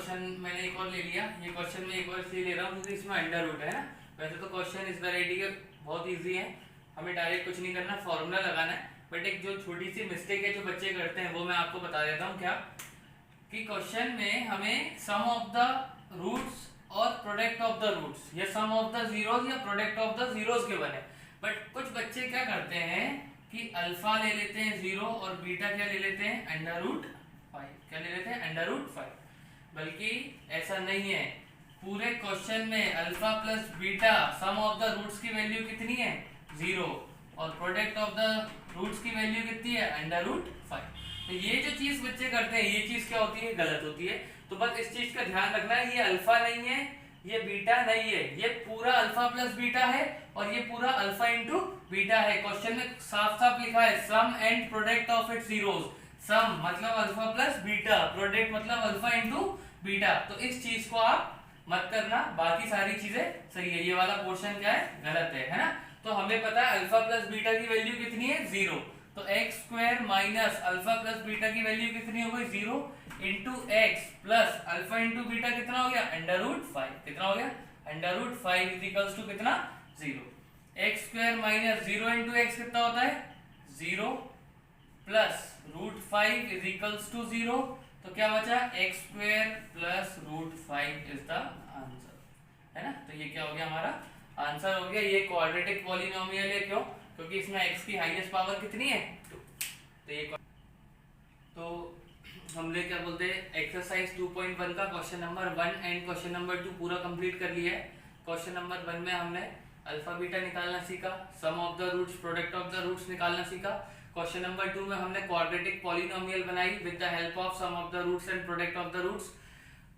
Question मैंने एक और ले लिया। ये क्वेश्चन में एक और इसलिए ले रहा हूँ क्योंकि इसमें अंडर रूट है ना। वैसे तो क्वेश्चन इस वैरायटी के बहुत इजी है, हमें डायरेक्ट कुछ नहीं करना, फॉर्मूला लगाना है। बट एक जो छोटी सी मिस्टेक है जो बच्चे करते हैं वो मैं आपको बता देता हूँ। क्या कि क्वेश्चन में हमें सम ऑफ द रूट्स और प्रोडक्ट ऑफ द रूट्स या सम ऑफ द जीरोस या प्रोडक्ट ऑफ द जीरोस के बने। बट कुछ बच्चे क्या करते हैं कि अल्फा ले लेते हैं 0 और बीटा क्या ले लेते हैं अंडर रूट 5। क्या ले लेते हैं अंडर रूट 5। बल्कि ऐसा नहीं है, पूरे क्वेश्चन में alpha plus beta sum of the roots की वैल्यू कितनी है 0 और प्रोडक्ट ऑफ द रूट्स की वैल्यू कितनी है अंडर रूट 5। तो ये जो चीज बच्चे करते हैं ये चीज क्या होती है, गलत होती है। तो बस इस चीज का ध्यान रखना है, ये अल्फा नहीं है, ये बीटा नहीं है, ये पूरा अल्फा प्लस बीटा है और ये पूरा अल्फा इंटू बीटा है। क्वेश्चन में साफ साफ लिखा है sum and product of its zeros. Sum मतलब अल्फा प्लस बीटा, प्रोडक्ट मतलब अल्फा इंटू बीटा। तो इस चीज को आप मत करना, बाकी सारी चीजें सही है। ये वाला पोर्शन क्या है, गलत है ना। तो हमें पता है अल्फा प्लस बीटा की वैल्यू कितनी है 0। तो x square minus alpha plus beta की वैल्यू कितनी हो गई 0 into x plus alpha into beta कितना हो गया अंडर रूट 5। कितना हो गया under root 5 is equals to कितना 0। X square minus 0 into x कितना होता है 0 plus root 5 is equals to 0। तो क्या बचा x square plus root 5 is the answer, है ना। तो ये क्या हो गया हमारा आंसर हो गया। ये क्वाड्रेटिक पॉलिनोमियल है, क्यों? क्योंकि इसमें x की हाईएस्ट पावर कितनी है 2। तो ये तो हमने क्या बोलते हैं एक्सरसाइज 2.1 का question number 1 and question number 2 पूरा कंप्लीट कर लिया है। क्वेश्चन नंबर 1 में हमने अल्फा बीटा निकालना सीखा, sum of the roots product of the roots निकालना सीखा। क्वेश्चन नंबर 2 में हमने क्वाड्रेटिक पॉलिनोमियल बनाई with the help of sum of the roots and product of the roots.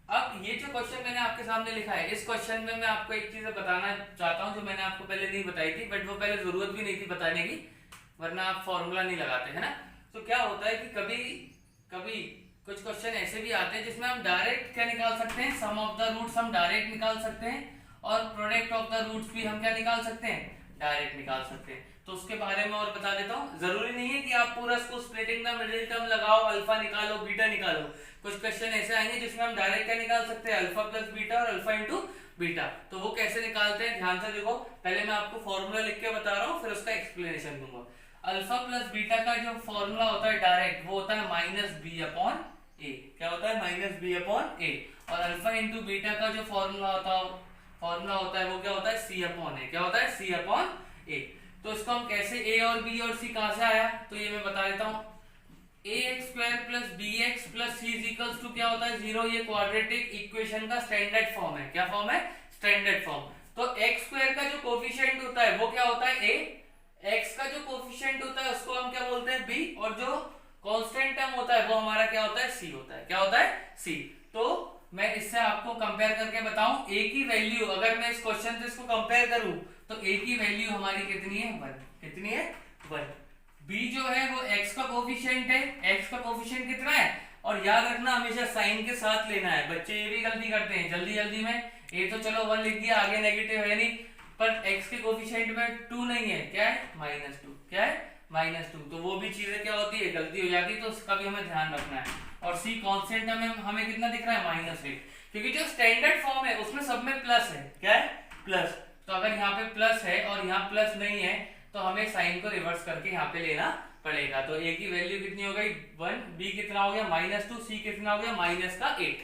अब ये जो क्वेश्चन मैंने आपके सामने लिखा है, इस क्वेश्चन में मैं आपको एक चीज बताना चाहता हूं जो मैंने आपको पहले नहीं बताई थी, बट वो पहले जरूरत भी नहीं थी बताने की, वरना आप फॉर्मूला नहीं लगाते, है ना। तो क्या होता है कि कभी कभी कुछ क्वेश्चन ऐसे भी आते हैं जिसमें हम डायरेक्ट क्या निकाल सकते हैं, सम ऑफ द रूट्स हम डायरेक्ट निकाल सकते हैं और प्रोडक्ट ऑफ द रूट्स भी हम क्या निकाल सकते हैं, डायरेक्ट निकाल सकते हैं। तो उसके बारे में और बता देता हूँ। जरूरी नहीं है कि आप पूरा इसको स्प्लिटिंग द मिडिल टर्म लगाओ, अल्फा निकालो बीटा निकालो। कुछ क्वेश्चन ऐसे आएंगे जिसमें हम डायरेक्ट क्या निकाल सकते हैं, अल्फा प्लस बीटा और अल्फा इंटू बीटा। तो वो कैसे निकालते हैं ध्यान से देखो। पहले मैं आपको फॉर्मूला लिख के बता रहा हूँ, फिर उसका एक्सप्लेनेशन दूंगा। अल्फा प्लस बीटा का जो फॉर्मूला होता है डायरेक्ट, वो होता है माइनस बी अपॉन ए। क्या होता है माइनस बी अपॉन ए। और अल्फा इंटू बीटा का जो फॉर्मूला होता है वो क्या होता है सी अपॉन ए। क्या होता है सी अपॉन ए। तो इसको हम कैसे, ए और बी और सी कहां से आया, तो ये मैं बता देता हूँ। A x square plus b x plus c is equals to क्या होता है 0। ये क्वाड्रेटिक इक्वेशन का स्टैंडर्ड फॉर्म है। क्या फॉर्म है, स्टैंडर्ड फॉर्म। तो एक्स स्क्वायर का जो कोफिशिएंट होता है वो क्या होता है ए, एक्स का जो कोफिशिएंट होता है उसको हम क्या बोलते हैं बी, और जो कांस्टेंट टर्म होता है वो हमारा क्या होता है सी होता है। क्या होता है सी। तो मैं इससे आपको कंपेयर करके बताऊं, ए की वैल्यू अगर मैं इस क्वेश्चन से इसको कंपेयर करूं तो ए की वैल्यू हमारी कितनी है 1। कितनी है 1। बी जो है वो x का कोफिशिएंट है, x का कोफिशिएंट कितना है, और याद रखना हमेशा साइन के साथ लेना है। बच्चे ये भी गलती करते हैं जल्दी जल्दी में, ये तो चलो 1 लिख दिया, आगे नेगेटिव है नहीं, पर x के कोफिशिएंट में 2 नहीं है, क्या है -2। क्या है -2। तो वो भी चीजें क्या होती है, गलती हो जाती है, तो उसका भी हमें ध्यान रखना है। और सी कांस्टेंट में हमें कितना दिख रहा है -8, क्योंकि जो स्टैंडर्ड फॉर्म है उसमें सब में प्लस है। क्या है प्लस। तो अगर यहाँ पे प्लस है और यहाँ प्लस नहीं है तो हमें साइन को रिवर्स करके यहाँ पे लेना पड़ेगा। तो ए की वैल्यू कितनी हो गई 1, बी कितना हो गया -2, सी कितना हो गया -8।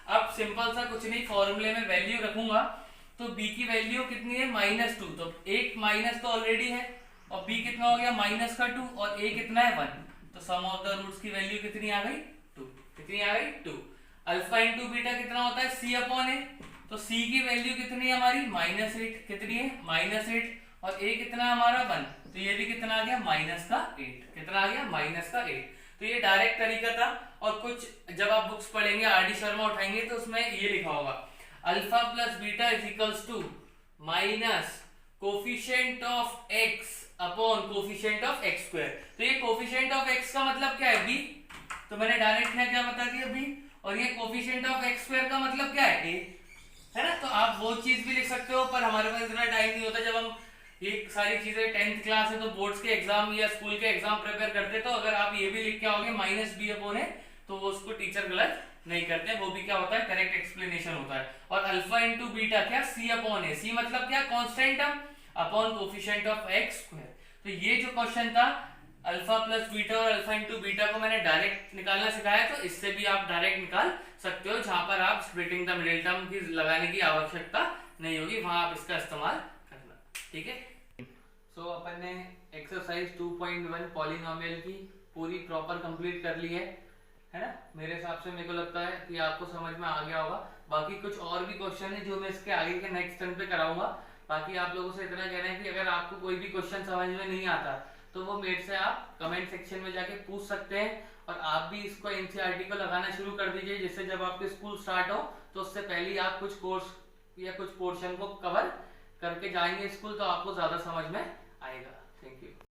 अब सिंपल सा कुछ नहीं, फॉर्मूले में वैल्यू रखूंगा तो बी की वैल्यू कितनी है -2, तो एक माइनस तो ऑलरेडी है, और बी कितना हो गया -2 और ए कितना है 1। तो सम ऑफ द रूट्स की वैल्यू कितनी आ गई 2। कितनी आ गई 2। अल्फा इंटू बीटा कितना होता है सी अपॉन ए। तो सी की वैल्यू कितनी है हमारी -8। कितनी है -8, और ए कितना है हमारा 1। तो ये भी कितना आ गया -8। कितना आ गया -8। तो ये डायरेक्ट तरीका था। और कुछ जब आप बुक्स पढ़ेंगे आर डी शर्मा उठाएंगे तो उसमें ये लिखा होगा alpha plus beta is equals to minus coefficient of x upon coefficient of x square. तो ये कोफिशिएंट ऑफ x का मतलब क्या है b, तो मैंने डायरेक्ट क्या बता दिया b, और ये कोफिशिएंट ऑफ x स्क्वायर का मतलब क्या है a, है ना। तो आप वो चीज भी लिख सकते हो, पर हमारे पास इतना टाइम नहीं होता। जब हम ये सारी चीजें 10th क्लास है तो बोर्ड्स के एग्जाम या स्कूल के एग्जाम प्रिपेयर करते, तो अगर आप ये भी लिख के आओगे -b अपॉन a तो वो उसको टीचर गलत नहीं करते, वो भी क्या होता है करेक्ट क्या क्या सी अपॉन ए, सी मतलब क्या constant term upon coefficient of x square. तो ये जो क्वेश्चन था अल्फा प्लस बीटा और अल्फा इंटू बीटा को मैंने डायरेक्ट निकालना सिखाया, तो इससे भी आप डायरेक्ट निकाल सकते हो, जहां पर आप स्प्लिटिंग द मिडिल टर्म की लगाने की आवश्यकता नहीं होगी, वहां आप इसका इस्तेमाल करना। ठीक है, सो अपन ने एक्सरसाइज 2.1 पॉलिनोमियल की पूरी प्रॉपर कंप्लीट कर ली है ना। मेरे हिसाब से मेरे को लगता है कि आपको समझ में आ गया होगा। बाकी कुछ और भी क्वेश्चन है जो मैं इसके आगे के नेक्स्ट टर्न पे कराऊंगा। बाकी आप लोगों से इतना कहना है कि अगर आपको कोई भी क्वेश्चन समझ में नहीं आता तो वो मेरे से आप कमेंट सेक्शन में जाके पूछ सकते हैं, और आप भी इसको एनसीईआरटी को लगाना शुरू कर दीजिए, जिससे जब आपके स्कूल स्टार्ट हो तो उससे पहले ही आप कुछ कोर्स या कुछ पोर्शन को कवर करके जाएंगे स्कूल, तो आपको ज्यादा समझ में